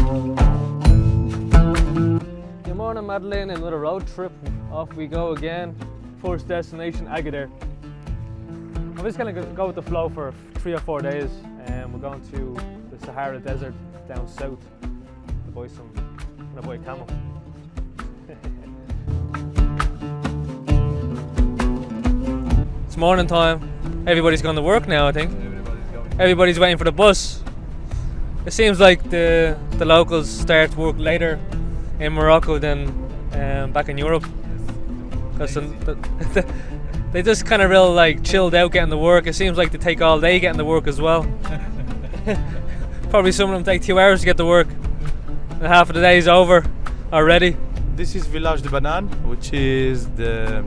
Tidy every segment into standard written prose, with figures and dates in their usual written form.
Good morning, Madeleine. Another road trip. Off we go again. First destination, Agadir. I'm just gonna go with the flow for 3 or 4 days, and we're going to the Sahara Desert down south to buy some. I'm gonna buy a camel. It's morning time. Everybody's going to work now, I think. Everybody's waiting for the bus. It seems like the locals start work later in Morocco than back in Europe, because they just kind of real like chilled out getting to work. It seems like they take all day getting to work as well. Probably some of them take 2 hours to get to work, and half of the day is over already. This is Village de Banane, which is the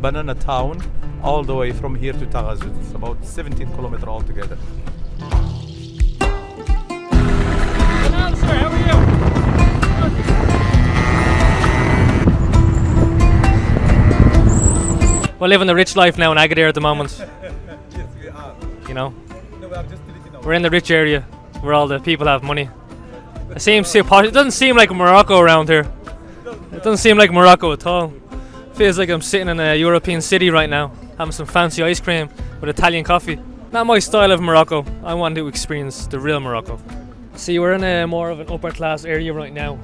banana town, all the way from here to Agadir. It's about 17 kilometers altogether. Hello, sir. How are you? We're living the rich life now in Agadir at the moment. Yes, we are. You know, No, we are just living now. we're in the rich area where all the people have money. It seems too posh. It doesn't seem like Morocco around here. It doesn't seem like Morocco at all. Feels like I'm sitting in a European city right now, having some fancy ice cream with Italian coffee. Not my style of Morocco. I want to experience the real Morocco. See, we're in a more of an upper class area right now.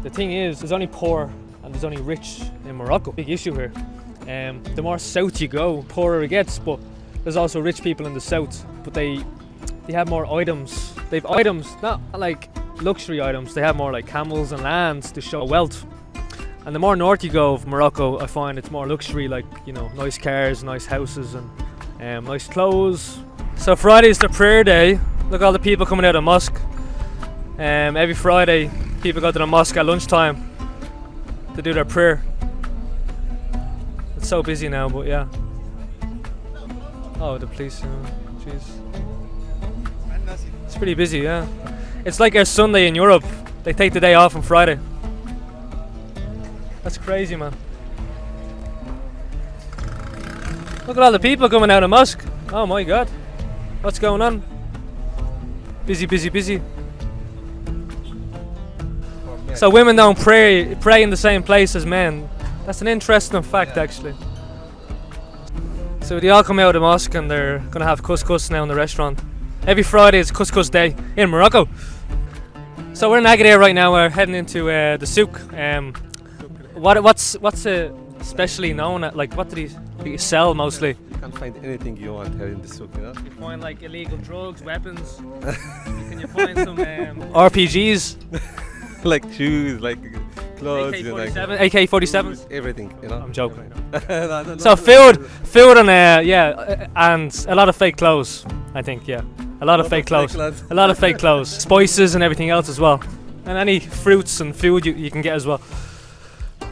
The thing is, there's only poor and there's only rich in Morocco. Big issue here. The more south you go, poorer it gets, but there's also rich people in the south, but they have more items. They've items, not like luxury items. They have more like camels and lands to show wealth. And the more north you go of Morocco, I find it's more luxury, like, you know, nice cars, nice houses, and nice clothes. So Friday is the prayer day. Look at all the people coming out of mosque. Every Friday, people go to the mosque at lunchtime to do their prayer. It's so busy now, but yeah. Oh, the police, jeez. It's pretty busy, yeah. It's like a Sunday in Europe. They take the day off on Friday. That's crazy, man. Look at all the people coming out of mosque. Oh my God. What's going on? Busy, busy, busy. So women don't pray in the same place as men. That's an interesting fact, actually. So they all come out of the mosque and they're gonna have couscous now in the restaurant. Every Friday is couscous day in Morocco. So we're in Agadir right now. We're heading into the souk. What's especially known at, like, what do you sell mostly? You can find anything you want here in the souk, you know? You find like illegal drugs, weapons. Can you find some RPGs? Like shoes, like clothes, you know, like AK-47s? everything, you know? I'm joking. No, So food and and a lot of fake clothes, I think, yeah. A lot of fake clothes. A lot of fake clothes. Spices and everything else as well. And any fruits and food you can get as well.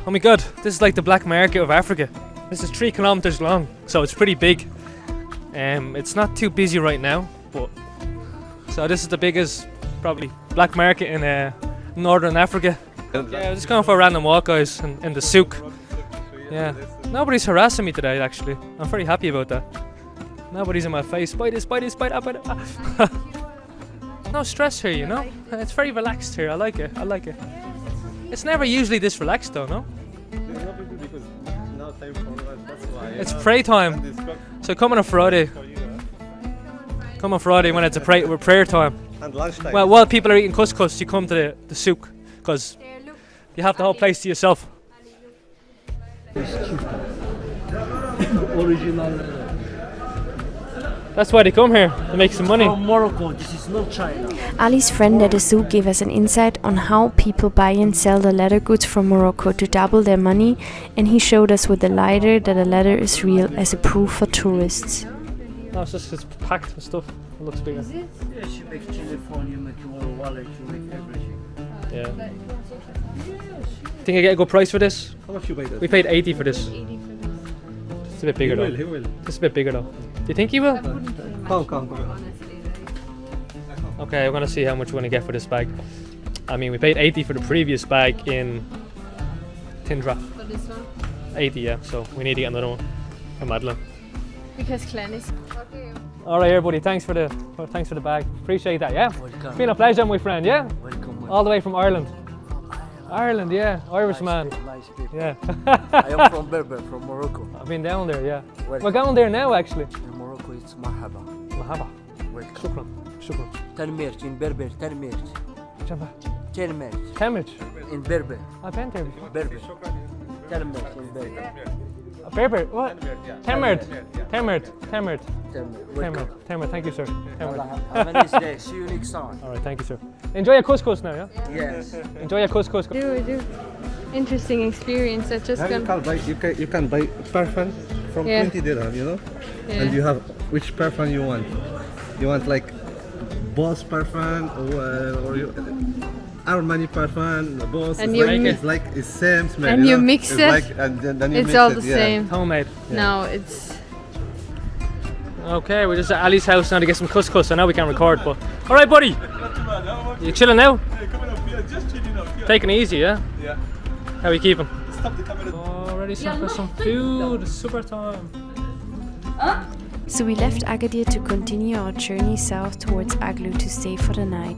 Oh my God, this is like the black market of Africa. This is 3 kilometers long, so it's pretty big. It's not too busy right now, but so this is the biggest probably black market in northern Africa. Yeah, I'm just going for a random walk, guys, in the souk. Yeah, nobody's harassing me today, actually. I'm very happy about that. Nobody's in my face. Buy this, buy this, buy that, buy that. No stress here, you know? It's very relaxed here. I like it. I like it. It's never usually this relaxed, though, no? It's pray time. So come on a Friday. Come on Friday when it's prayer time. And lunchtime. Well, while people are eating couscous, you come to the souk, because you have the whole place to yourself. That's why they come here, to make some money. From Morocco, this is not China. Ali's friend at the souk gave us an insight on how people buy and sell the leather goods from Morocco to double their money, and he showed us with a lighter that the leather is real as a proof for tourists. No, it's packed with stuff. It looks bigger. Yes, you make telephone, you make your wallet, you make everything. Yeah. Think I get a good price for this? How much you pay that? We paid 80 for this. It's a bit bigger though. He will. It's a bit bigger though. Do you think he will? Come. Okay, I'm gonna see how much we're gonna get for this bag. I mean, we paid 80 for the previous bag in Tindra. For this one? 80, yeah. So we need to get another one for Madeleine. Because Clan is... Okay. All right, everybody. Thanks for the bag. Appreciate that. Yeah. Welcome. It's been a pleasure, my friend. Yeah. Welcome. All the way from Ireland. Ireland, yeah. Irish man. Nice people. Yeah. I am from Berber, from Morocco. I've been down there, yeah. Welcome. We're going there now, actually. In Morocco, it's marhaba. Mahaba. Welcome. Shukran. Shukran. Tanmirt in Berber, Tanmirt. Jamba. Tanmirt Cambridge. in Berber. I've been there before. Berber. Tanmirt in Berber. Berber, what? Temert. Temert. Temert. Tanmirt. Welcome. Temert. Temert, thank you, sir. Temert. Have a nice day. See you next time. All right, thank you, sir. Enjoy your couscous now, yeah? Yes. Enjoy your couscous. Do. Interesting experience. I just Now gone. you can buy parfum from Yeah. 20 dirham, you know? Yeah. And you have which parfum you want. You want like Boss parfum or you, Armani parfum, Boss. And it's you like, mi- it's like it's same smell. And you know? mix It's it, Like, and then you It's mix all it, the yeah. same. Homemade. No, it's. Okay, we're just at Ali's house now to get some couscous. I know we can't record, but all right, buddy. You chilling now? Taking it easy, yeah? Yeah. How are you keeping? Stop the camera. Oh, ready for some food. Super time. So we left Agadir to continue our journey south towards Aglu to stay for the night.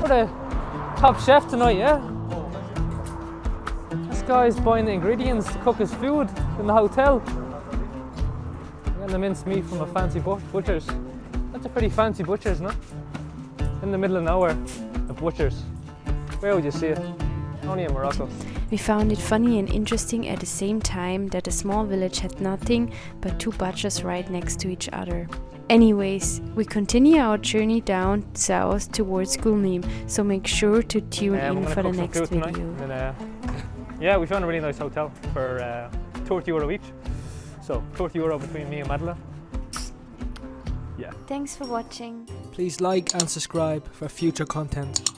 We're the top chef tonight, yeah? This guy's buying the ingredients to cook his food in the hotel. Getting the minced meat from a fancy butcher's. That's a pretty fancy butcher's, no? In the middle of nowhere, a butcher's. Where would you see it? Only in Morocco. We found it funny and interesting at the same time that a small village had nothing but two butchers right next to each other. Anyways, we continue our journey down south towards Gulmim, so make sure to tune We're in gonna for the cook some next food tonight. video. And, yeah, we found a really nice hotel for €30 each. So €30 between me and Madeleine. Yeah. Thanks for watching. Please like and subscribe for future content.